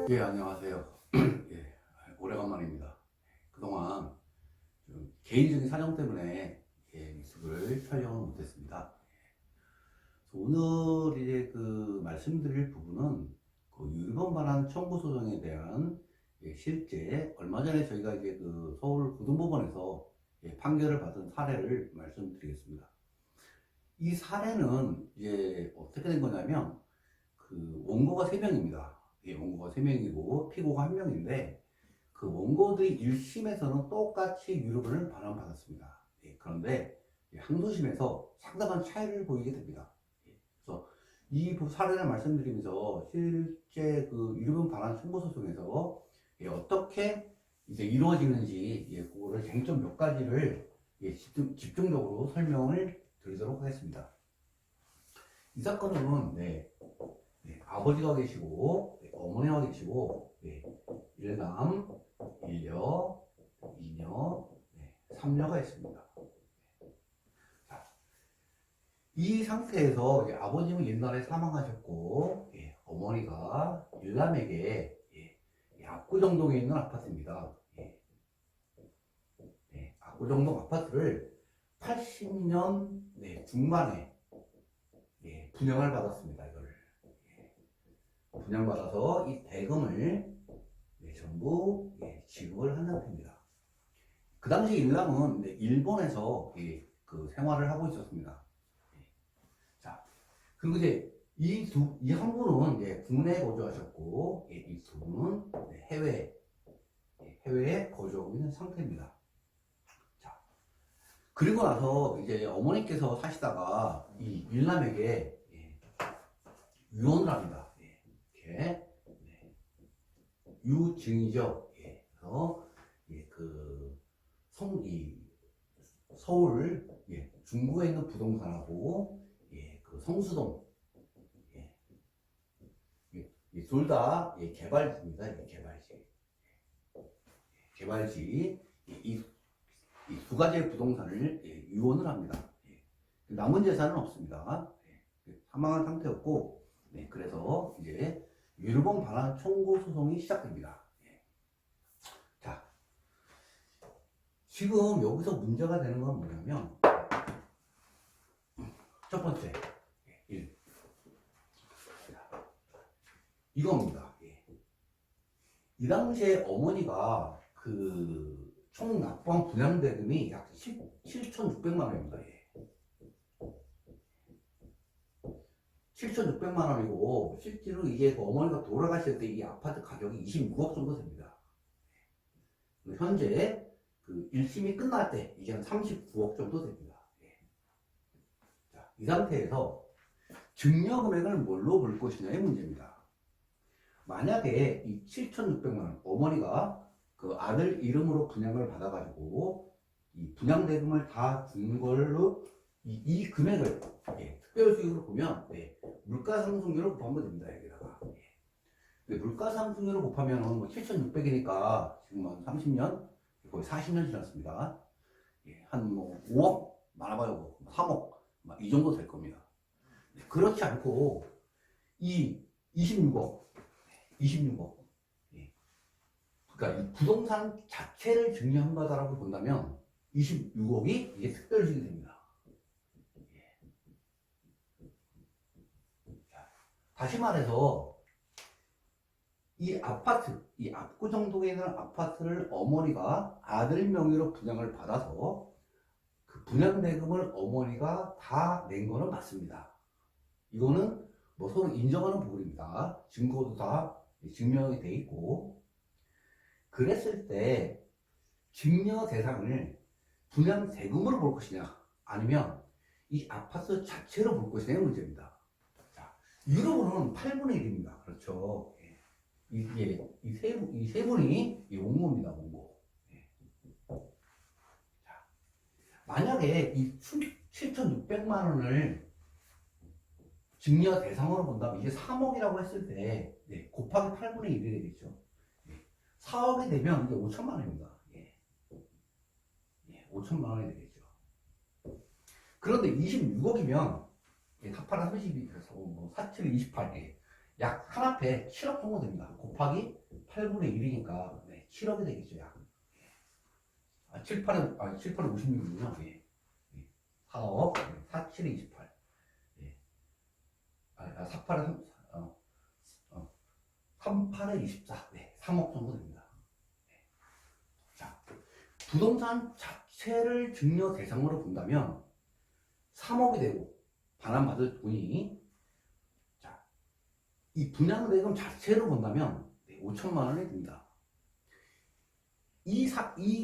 예, 안녕하세요. 예, 오래간만입니다. 그동안 좀 개인적인 사정 때문에 유튜브를 촬영을 못했습니다. 오늘 이제 그 말씀드릴 부분은 그 유일본 반환 청구 소송에 대한 실제 얼마 전에 저희가 이제 그 서울 고등법원에서 판결을 받은 사례를 말씀드리겠습니다. 이 사례는 이제 어떻게 된 거냐면 그 원고가 3명입니다. 원고가 3명이고 피고가 1명인데 그 원고들이 1심에서는 똑같이 유료본을 반환받았습니다. 그런데 항소심에서 상당한 차이를 보이게 됩니다. 그래서 이 사례를 말씀드리면서 실제 그 유료본 반환 청구 소송에서 어떻게 이제 이루어지는지 그거를 쟁점 몇 가지를 집중적으로 설명을 드리도록 하겠습니다. 이 사건은 아버지가 계시고 어머니가 계시고 일남, 일녀, 이녀, 삼녀가 있습니다. 자, 이 상태에서 아버님은 옛날에 사망하셨고 어머니가 일남에게 압구정동에 있는 아파트입니다. 압구정동 아파트를 80년 중반에 분양을 받았습니다. 이거를 분양받아서 이 대금을 전부 지급을 한 상태입니다. 그 당시 일남은 일본에서 그 생활을 하고 있었습니다. 자, 그리고 이제 이 한 분은 국내에 거주하셨고 이 두 분은 해외에 거주하고 있는 상태입니다. 자, 그리고 나서 이제 어머니께서 사시다가 이 일남에게 유언을 합니다. 유증이죠. 그래서 서울 중구에 있는 부동산하고 그 성수동 둘 다 개발지입니다. 개발지 이 두 가지의 부동산을 유언을 합니다. 남은 재산은 없습니다. 사망한 상태였고 그래서 이제 유료본 반환 청구 소송이 시작됩니다. 자, 지금 여기서 문제가 되는 건 뭐냐면 첫 번째 이겁니다. 이 당시에 어머니가 그 총 납부한 분양대금이 약 7,600만 원입니다. 7,600만 원이고 실제로 이게 그 어머니가 돌아가실 때 이 아파트 가격이 26억 정도 됩니다. 현재 그 1심이 끝날 때 이게 한 39억 정도 됩니다. 자, 이 상태에서 증여 금액을 뭘로 볼 것이냐의 문제입니다. 만약에 이 7,600만 원 어머니가 그 아들 이름으로 분양을 받아가지고 이 분양 대금을 다 준 걸로 이 금액을 특별수익으로 보면 물가상승률을 곱하면 됩니다. 여기다가 물가상승률을 곱하면 뭐 7,600이니까 지금 한 30년 거의 40년 지났습니다. 한 뭐 5억 많아봐요 3억 이 정도 될 겁니다. 그렇지 않고 이 26억 그러니까 이 부동산 자체를 증여한 거다라고 본다면 26억이 이게 특별수익이 됩니다. 다시 말해서 이 아파트, 이 압구정동에 있는 아파트를 어머니가 아들 명의로 분양을 받아서 그 분양 대금을 어머니가 다 낸 거는 맞습니다. 이거는 뭐 서로 인정하는 부분입니다. 증거도 다 증명이 돼 있고 그랬을 때 증여 대상을 분양 대금으로 볼 것이냐 아니면 이 아파트 자체로 볼 것이냐의 문제입니다. 유로는 8분의 1입니다. 그렇죠. 이 세 분이 원고입니다. 원고. 자, 만약에 이 7,600만 원을 증여 대상으로 본다면 이게 3억이라고 했을 때 곱하기 8분의 1이 되겠죠. 4억이 되면 이게 5천만 원입니다. 5천만 원이 되겠죠. 그런데 26억이면 48, 32, 그래서 뭐 47, 28, 약 한 앞에 7억 정도 됩니다. 곱하기 8분의 1이니까 7억이 되겠죠. 약. 7, 8은 56이군요. 예. 4억, 4, 7에 28. 예. 4, 8에 3, 8에 24. 네, 3억 정도 됩니다. 네. 자, 부동산 자체를 증여 대상으로 본다면 3억이 되고 반환받을 돈이 자, 이 분양대금 자체로 본다면 5천만 원이 듭니다. 이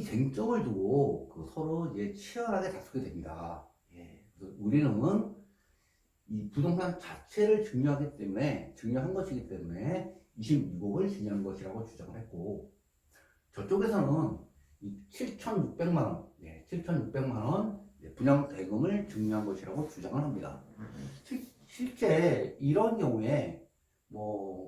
쟁점을 두고 서로 이제 치열하게 다투게 됩니다. 예, 우리는 이 부동산 자체를 증여한 것이기 때문에 26억을 증여한 것이라고 주장을 했고, 저쪽에서는 이 7,600만 원, 7,600만 원 분양 대금을 증여한 것이라고 주장을 합니다. 실제 이런 경우에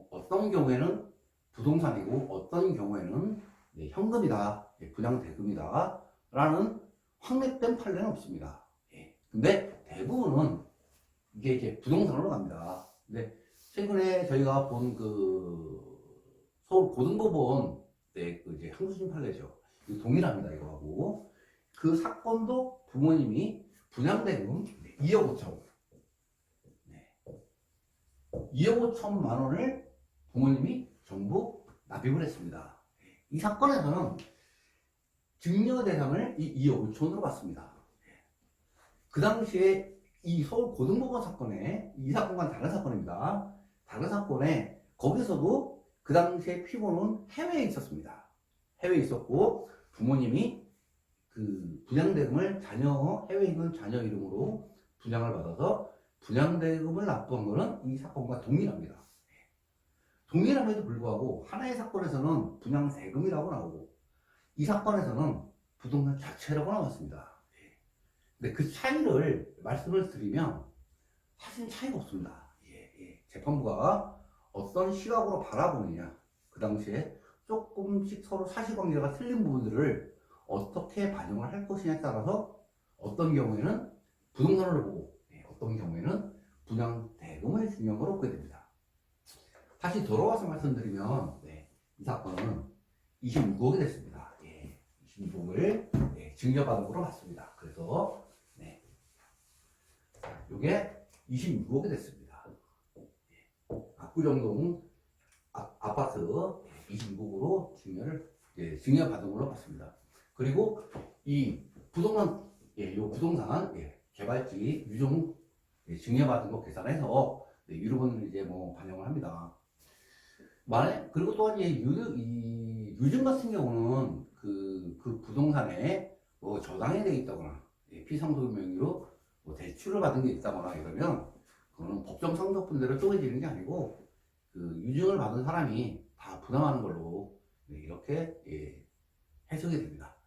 어떤 경우에는 부동산이고 어떤 경우에는 현금이다, 분양 대금이다 라는 확립된 판례는 없습니다. 근데 대부분은 이게 부동산으로 갑니다. 근데 최근에 저희가 본 서울 고등법원 이제 항소심 판례죠. 동일합니다, 이거하고. 그 사건도 부모님이 분양대금 2억 5천. 2억 5천만 원을 부모님이 전부 납입을 했습니다. 이 사건에서는 증여 대상을 이 2억 5천으로 봤습니다. 그 당시에 이 서울 고등법원 사건에, 이 사건과는 다른 사건입니다. 다른 사건에 거기서도 그 당시에 피고는 해외에 있었습니다. 해외에 있었고 부모님이 그 분양대금을 해외에 있는 자녀 이름으로 분양을 받아서 분양대금을 납부한 것은 이 사건과 동일합니다. 동일함에도 불구하고 하나의 사건에서는 분양대금이라고 나오고 이 사건에서는 부동산 자체라고 나왔습니다. 근데 그 차이를 말씀을 드리면 사실 차이가 없습니다. 재판부가 어떤 시각으로 바라보느냐, 그 당시에 조금씩 서로 사실관계가 틀린 부분들을 어떻게 반영을 할 것이냐에 따라서 어떤 경우에는 부동산을 보고 어떤 경우에는 분양대금을 중요한 걸 얻게 됩니다. 다시 돌아와서 말씀드리면 이 사건은 26억이 됐습니다. 26억을 증여받은 거로 봤습니다. 그래서 이게 26억이 됐습니다. 압구정동 아파트 26억으로 증여받은 걸로 봤습니다. 그리고 이 부동산, 부동산 개발지 유증 증여받은 거 계산해서 유류분을 이제 반영을 합니다. 그리고 또한 이 유증 같은 경우는 그 부동산에 저당이 되어 있다거나 피상속 명의로 대출을 받은 게 있다거나 이러면 그거는 법정 상속분대로 쪼개지는 게 아니고 그 유증을 받은 사람이 다 부담하는 걸로 이렇게 해석이 됩니다.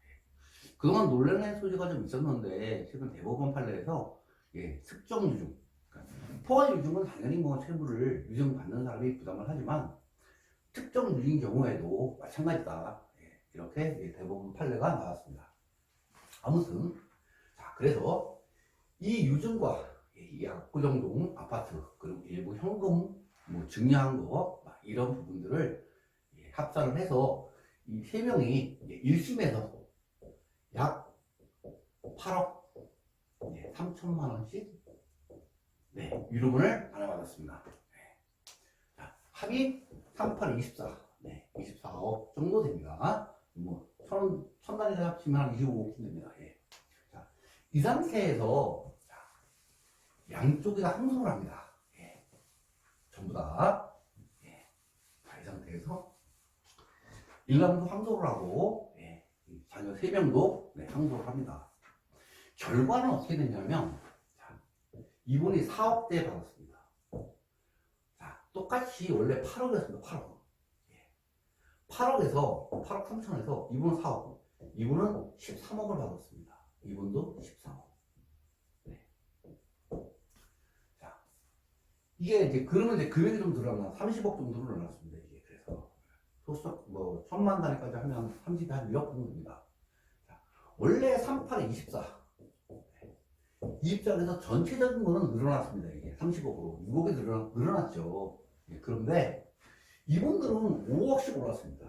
그동안 논란의 소지가 좀 있었는데 최근 대법원 판례에서 특정 유증, 그러니까 포괄 유증은 당연히 채무를 유증 받는 사람이 부담을 하지만 특정 유증 경우에도 마찬가지다, 이렇게 대법원 판례가 나왔습니다. 아무튼 그래서 이 유증과 이 압구정동 아파트 그리고 일부 현금 증여한 거 이런 부분들을 합산을 해서 이 세 명이 1심에서 약 8억 3천만 원씩 유류분을 받아받았습니다. 합이 3, 8, 24 24억 정도 됩니다. 천 단위를 합치면 한 25억 됩니다. 이 상태에서 양쪽이 다 항소를 합니다. 전부 다. 이 상태에서 1라운드 항소를 하고 자녀 3명도 항소를 합니다. 결과는 어떻게 되냐면 이분이 4억대 받았습니다. 똑같이 원래 8억이었습니다. 8억에서 8억 3천에서 이분은 4억, 이분은 13억을 받았습니다. 이분도 13억. 이게 이제 그러면 금액이 좀 늘어나 30억 정도로 늘어났습니다. 이게 그래서 소수적 1000만 단위까지 하면 30에 한 2억 정도입니다. 원래 3, 8에 24. 이 입장에서 전체적인 거는 늘어났습니다. 이게 30억으로 6억이 늘어났죠. 그런데 이분들은 5억씩 올랐습니다.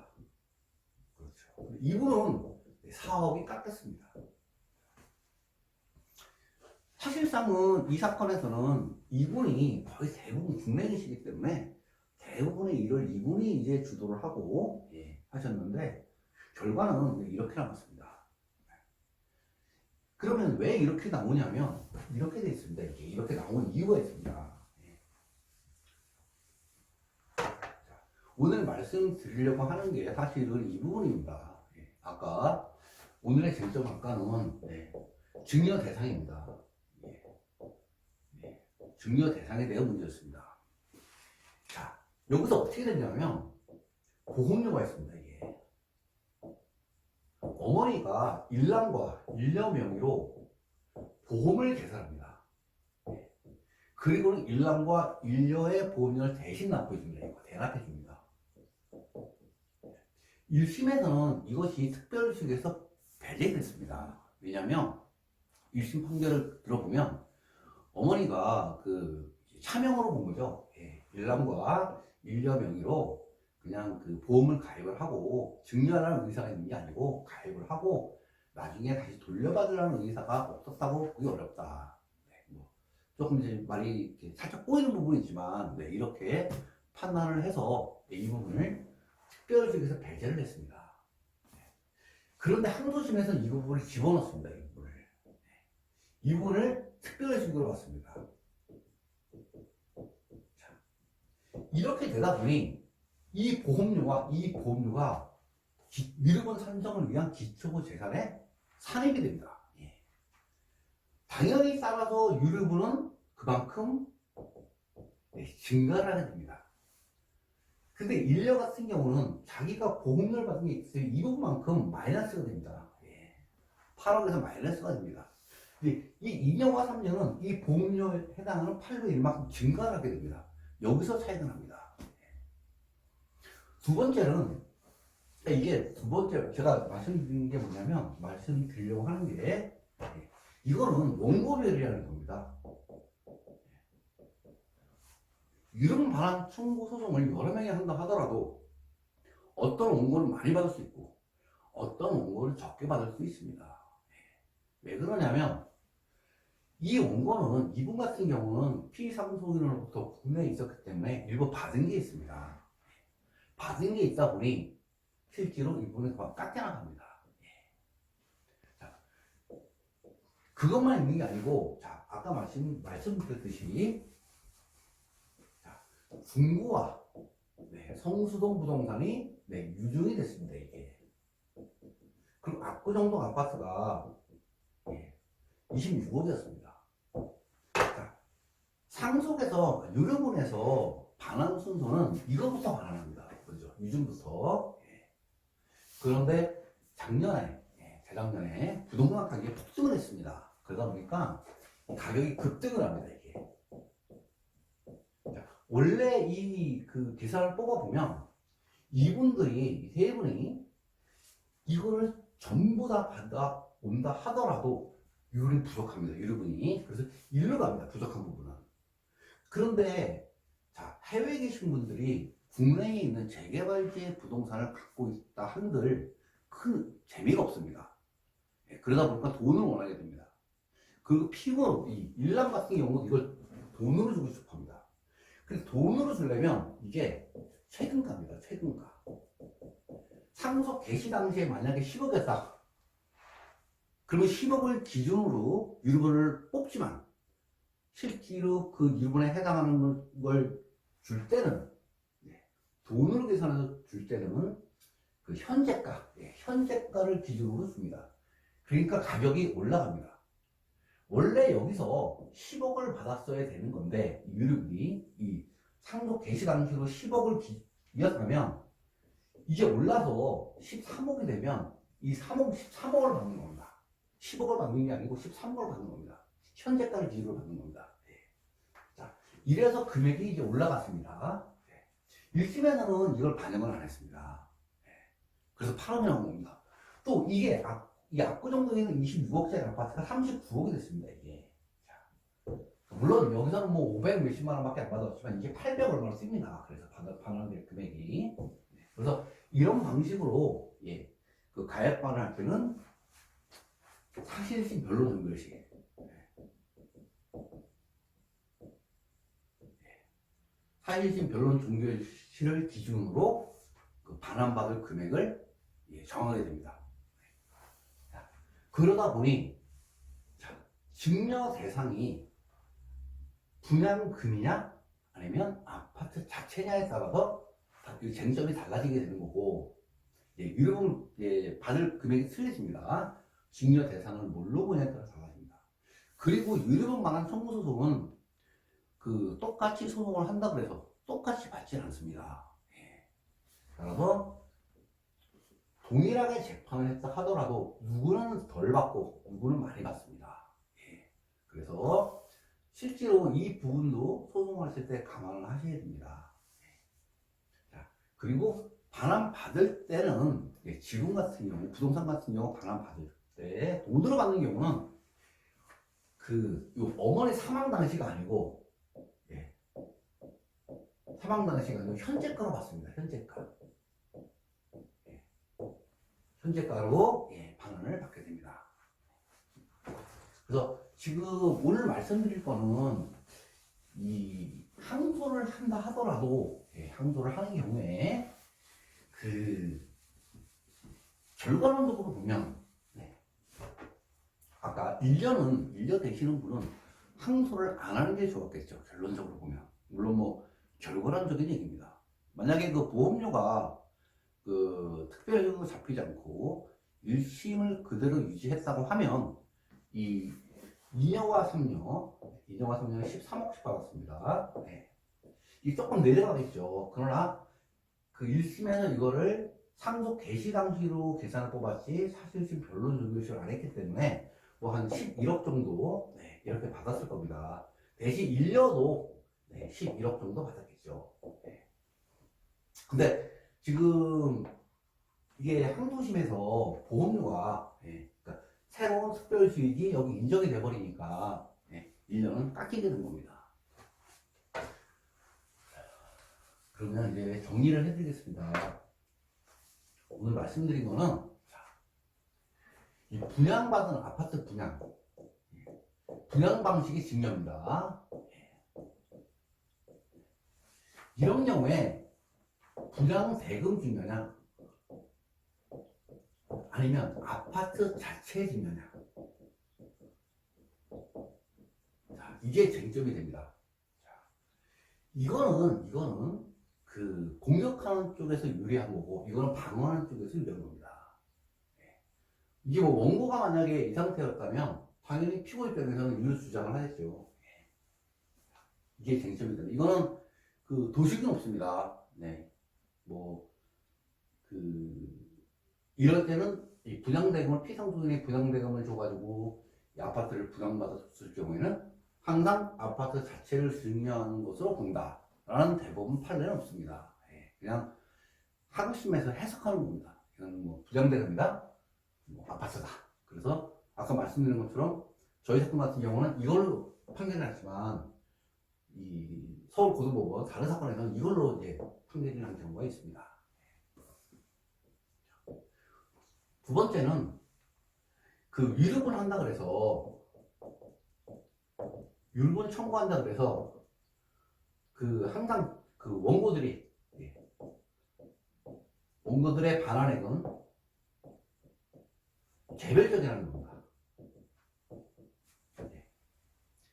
그렇죠. 이분은 4억이 깎였습니다. 사실상은 이 사건에서는 이분이 거의 대부분 국내이시기 때문에 대부분의 일을 이분이 이제 주도를 하고 하셨는데 결과는 이렇게 나왔습니다. 그러면 왜 이렇게 나오냐면 이렇게 돼 있습니다. 이렇게 나온 이유가 있습니다. 오늘 말씀드리려고 하는 게 사실은 이 부분입니다. 아까 오늘의 쟁점 아까는 증여 대상입니다. 증여 대상에 대한 문제였습니다. 자, 여기서 어떻게 되냐면 보험료가 있습니다. 이게 어머니가 일남과 일녀 명의로 보험을 계산합니다. 그리고는 일남과 일녀의 보험료를 대신 납부해줍니다. 이거 대납해줍니다. 1심에서는 이것이 특별수익에서 배제됐습니다. 왜냐하면 1심 판결을 들어보면 어머니가 그 차명으로 본 거죠. 일남과 일녀 명의로 그냥 그 보험을 가입을 하고 증여하라는 의사가 있는 게 아니고 가입을 하고 나중에 다시 돌려받으라는 의사가 없었다고 보기 어렵다. 뭐 조금 이제 말이 살짝 꼬이는 부분이 있지만 이렇게 판단을 해서 이 부분을 특별수익에서 배제를 했습니다. 그런데 항소심에서는 이 부분을 집어넣습니다. 이 부분을 특별수익으로 봤습니다. 자, 이렇게 되다 보니 이 보험료가 미르본 산정을 위한 기초재산에 산입이 됩니다. 당연히 따라서 유류분은 그만큼 증가를 하게 됩니다. 근데 일녀 같은 경우는 자기가 보험료를 받은 게 있어요. 이 부분만큼 마이너스가 됩니다. 8억에서 마이너스가 됩니다. 이 2년과 3년은 이 보험료에 해당하는 8분의 1만큼 증가를 하게 됩니다. 여기서 차이가 납니다. 두 번째는 이게 두 번째 제가 말씀드리는 게 뭐냐면 말씀드리려고 하는 게 이거는 원고별이라는 겁니다. 이런 반환 청구 소송을 여러 명이 한다 하더라도 어떤 원고를 많이 받을 수 있고 어떤 원고를 적게 받을 수 있습니다. 왜 그러냐면 이 원고는 이분 같은 경우는 피상소인으로부터 국내에 있었기 때문에 일부 받은 게 있습니다. 받은 게 있다 보니 실제로 이분은 깎여나갑니다. 자, 그것만 있는 게 아니고 자, 아까 말씀드렸듯이 중구와 성수동 부동산이 유증이 됐습니다. 이게 그리고 압구정동 아파트가 26억이었습니다. 상속에서 유류분에서 반환 순서는 이거부터 반환합니다. 그죠? 유증부터. 그런데 작년에 재작년에 부동산 가격이 폭등을 했습니다. 그러다 보니까 가격이 급등을 합니다. 이게. 자, 원래 이 그 계산을 뽑아보면 이분들이 세 분이 이거를 전부 다 받아 온다 하더라도 유류분이 부족합니다. 유류분이. 그래서 일로 갑니다. 부족한 부분은. 그런데 자, 해외에 계신 분들이 국내에 있는 재개발지의 부동산을 갖고 있다 한들 큰 재미가 없습니다. 그러다 보니까 돈을 원하게 됩니다. 그리고 피고 이 일남 같은 경우는 이걸 돈으로 주고 싶어 합니다. 그래서 돈으로 주려면 이게 최근가입니다. 최근가. 상속 개시 당시에 만약에 10억이었다. 그러면 10억을 기준으로 유류분을 뽑지만 실제로 그 유류분에 해당하는 걸 줄 때는 돈으로 계산해서 줄 때는 그 현재가, 현재가를 기준으로 줍니다. 그러니까 가격이 올라갑니다. 원래 여기서 10억을 받았어야 되는 건데 유류분이 이 상속 개시 당시로 10억을 이었다면 이제 올라서 13억이 되면 이 13억을 받는 겁니다. 10억을 받는 게 아니고 13억을 받는 겁니다. 현재가를 기준으로 받는 겁니다. 자, 이래서 금액이 이제 올라갔습니다. 1심에서는 이걸 반영을 안 했습니다. 그래서 8억이 나온 겁니다. 또 이게 이 압구정동에 있는 26억짜리 아파트가 39억이 됐습니다. 이게. 자, 물론 여기서는 뭐 500 몇십만 원밖에 안 받았지만 이게 800 얼마나 씁니다. 그래서 반환될 금액이. 그래서 이런 방식으로 그 가액 반환할 때는 사실심 변론 종결시, 사실심 변론 종결시를 기준으로 그 반환받을 금액을 정하게 됩니다. 그러다 보니 증여 대상이 분양금이냐 아니면 아파트 자체냐에 따라서 쟁점이 달라지게 되는 거고, 유류분 받을 금액이 틀려집니다. 증여 대상을 뭘로 보냐에 따라 달라집니다. 그리고 유류분 반환 청구 소송은 그 똑같이 소송을 한다 그래서 똑같이 받지는 않습니다. 따라서 동일하게 재판을 했다 하더라도 누구는 덜 받고 누구는 많이 받습니다. 그래서 실제로 이 부분도 소송하실 때 감안을 하셔야 됩니다. 자, 그리고 반환 받을 때는 지분 같은 경우, 부동산 같은 경우 반환 받을 때 돈으로 받는 경우는 요 어머니 사망 당시가 아니고 사망 당시가 아니고 현재가로 받습니다. 현재가로 반환을 받게 됩니다. 그래서 지금 오늘 말씀드릴 거는 이 항소를 한다 하더라도 항소를 하는 경우에 그 결과론적으로 보면 아까 1년 되시는 분은 항소를 안 하는 게 좋았겠죠. 결론적으로 보면. 물론 뭐 결과론적인 얘기입니다. 만약에 그 보험료가 그 특별효과가 잡히지 않고 1심을 그대로 유지했다고 하면 이 2년과 3년, 13억씩 받았습니다. 이 조금 내려가겠죠. 그러나 그 1심에는 이거를 상속 개시 당시로 계산을 뽑았지 사실심 변론 종결식을 안 했기 때문에 뭐 한 11억 정도 이렇게 받았을 겁니다. 대신 1년도 11억 정도 받았겠죠. 근데 지금 이게 항소심에서 보험료가 그러니까 새로운 특별수익이 여기 인정이 돼버리니까 1년은 깎이게 된 겁니다. 그러면 이제 정리를 해드리겠습니다. 오늘 말씀드린 거는 이 분양받은 아파트 분양 방식이 증여입니다. 이런 경우에 분양 대금 증여냐 아니면 아파트 자체 증여냐, 자, 이게 쟁점이 됩니다. 자, 이거는 그 공격하는 쪽에서 유리한 거고 이거는 방어하는 쪽에서 유리한 겁니다. 이게 뭐 원고가 만약에 이 상태였다면 당연히 피고 입장에서는 유효 주장을 하겠죠. 이게 쟁점이다. 이거는 그 도식은 없습니다. 이럴 때는 이 분양대금을 피상소인의 분양대금을 줘가지고 이 아파트를 분양받았을 경우에는 항상 아파트 자체를 증여하는 것으로 본다라는 대법원 판례는 없습니다. 그냥 하급심에서 해석하는 겁니다. 이건 뭐 분양대금이다, 뭐 아파트다. 그래서 아까 말씀드린 것처럼 저희 사건 같은 경우는 이걸로 판결을 했지만 이 서울고등법원 다른 사건에서는 이걸로 이제 판결이 난 경우가 있습니다. 두 번째는 그 위급을 한다 그래서 율분 청구한다 그래서 그 항상 그 원고들의 반환액은 개별적이라는 겁니다.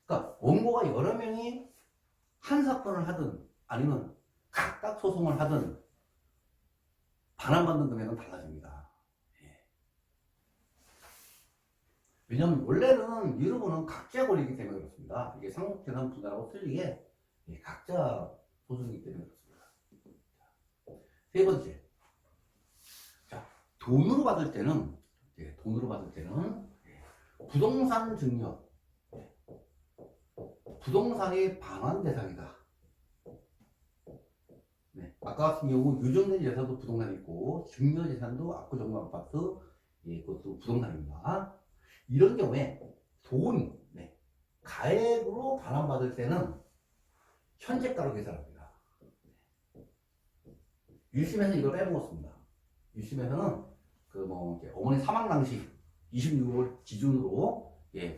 그러니까 원고가 여러 명이 한 사건을 하든 아니면 각각 소송을 하든 반환받는 금액은 달라집니다. 왜냐하면 원래는 유류분은 각자 권리이기 때문에 그렇습니다. 이게 상속재산 분할하고 틀리게 각자 소송이기 때문에 그렇습니다. 세 번째, 자, 돈으로 받을 때는 부동산 증여, 부동산이 반환 대상이다. 아까 같은 경우 유정된 재산도 부동산이 있고 증여 재산도 압구정동 아파트, 그것도 부동산입니다. 이런 경우에 가액으로 반환받을 때는 현재가로 계산합니다. 1심에서 이걸 빼먹었습니다. 1심에서는 그 뭐 어머니 사망 당시 26월 기준으로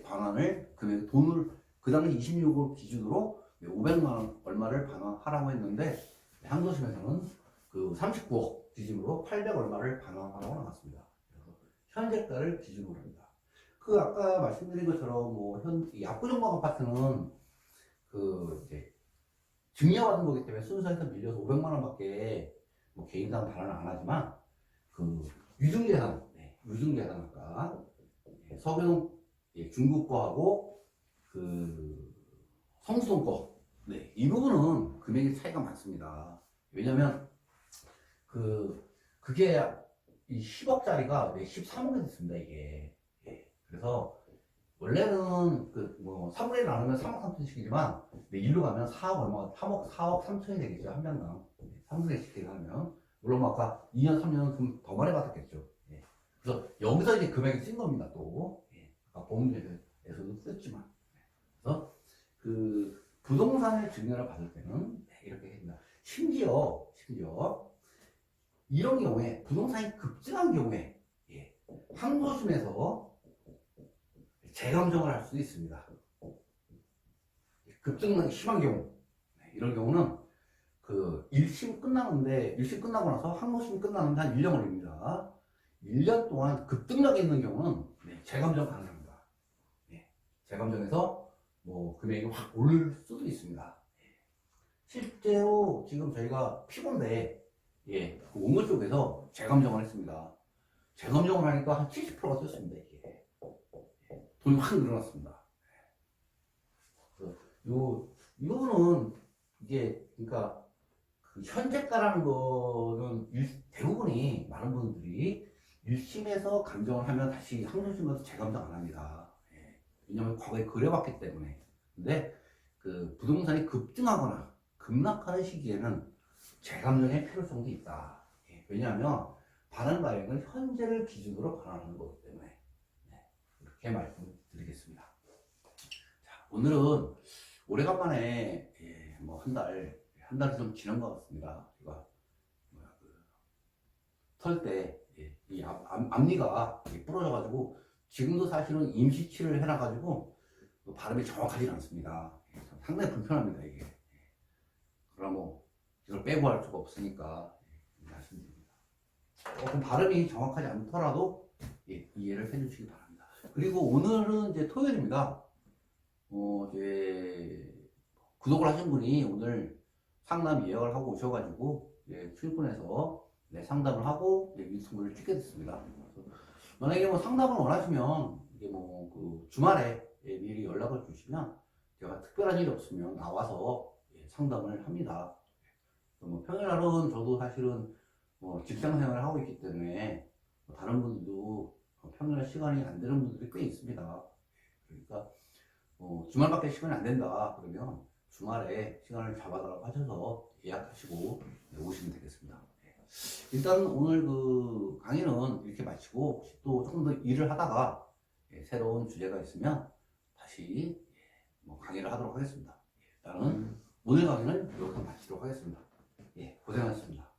반환을 돈을 그 당시 26월 기준으로 500만 원 얼마를 반환하라고 했는데 항소심에서는 그 39억 기준으로 800 얼마를 반환하라고 나왔습니다. 그래서 현재가를 기준으로 합니다. 그 아까 말씀드린 것처럼 뭐 압구정동 아파트는 그 이제 증여받은 거기 때문에 순서에서 밀려서 500만 원밖에 뭐 개인당 반환을 안 하지만 그 유증계산, 유증계산 아까 서교동 중국 거하고 그 성수동 거, 이 부분은 금액의 차이가 많습니다. 왜냐면 그게 이 10억짜리가 13억이 됐습니다 이게. 그래서 원래는 그 뭐 3분의 1 나누면 3억 3천씩이지만 일로 가면 4억 얼마, 4억 3천이 되겠죠 한 명당. 3분의 1씩 계산하면 물론 뭐 아까 2년 3년은 좀 더 많이 받았겠죠. 그래서 여기서 이제 금액이 쓴 겁니다 또. 아까 보험제도에서도 썼지만. 그래서 그 부동산을 증여를 받을 때는 이렇게 합니다. 심지어 이런 경우에 부동산이 급증한 경우에 항소심에서 재감정을 할 수도 있습니다. 급증이 심한 경우, 이런 경우는 그 1심 끝나는데 1심 끝나고 나서 항소심이 끝나는데 한 1년 걸립니다. 1년 동안 급등락이 있는 경우는 재감정 가능합니다. 재감정해서 뭐 금액이 확 오를 수도 있습니다. 실제로 지금 저희가 피고인데 그 원고 쪽에서 재감정을 했습니다. 재감정을 하니까 한 70%가 썼습니다. 이게 돈이 확 늘어났습니다. 이 부분은 이게 그러니까 그 현재가라는 거는 대부분이 많은 분들이 1심에서 감정을 하면 다시 항소심 가서 재감정 안 합니다. 왜냐면 과거에 그래왔기 때문에. 근데 그 부동산이 급등하거나 급락하는 시기에는 재감정의 필요성도 있다. 왜냐하면 반환 가액은 현재를 기준으로 반환하는 거기 때문에. 이렇게 말씀드리겠습니다. 자, 오늘은 오래간만에 뭐 한 달이 좀 지난 것 같습니다. 제가 털 때 이 앞니가 부러져가지고 지금도 사실은 임시치료를 해놔가지고 발음이 정확하지 않습니다. 상당히 불편합니다 이게. 그럼 뭐 이걸 빼고 할 수가 없으니까 말씀드립니다. 조금 발음이 정확하지 않더라도 이해를 해주시기 바랍니다. 그리고 오늘은 이제 토요일입니다. 이제 구독을 하신 분이 오늘 상담 예약을 하고 오셔가지고 출근해서 상담을 하고 유튜브를 찍게 됐습니다. 만약에 뭐 상담을 원하시면 이게 뭐 그 주말에 미리 연락을 주시면 제가 특별한 일이 없으면 나와서 상담을 합니다. 뭐 평일날은 저도 사실은 뭐 직장 생활을 하고 있기 때문에 다른 분들도 평일날 시간이 안 되는 분들이 꽤 있습니다. 그러니까 주말밖에 시간이 안 된다 그러면 주말에 시간을 잡아달라고 하셔서 예약하시고 오시면 되겠습니다. 일단 오늘 그 강의는 이렇게 마치고 혹시 또 조금 더 일을 하다가 새로운 주제가 있으면 다시 뭐 강의를 하도록 하겠습니다. 일단은 오늘 강의는 여기서 마치도록 하겠습니다. 고생하셨습니다.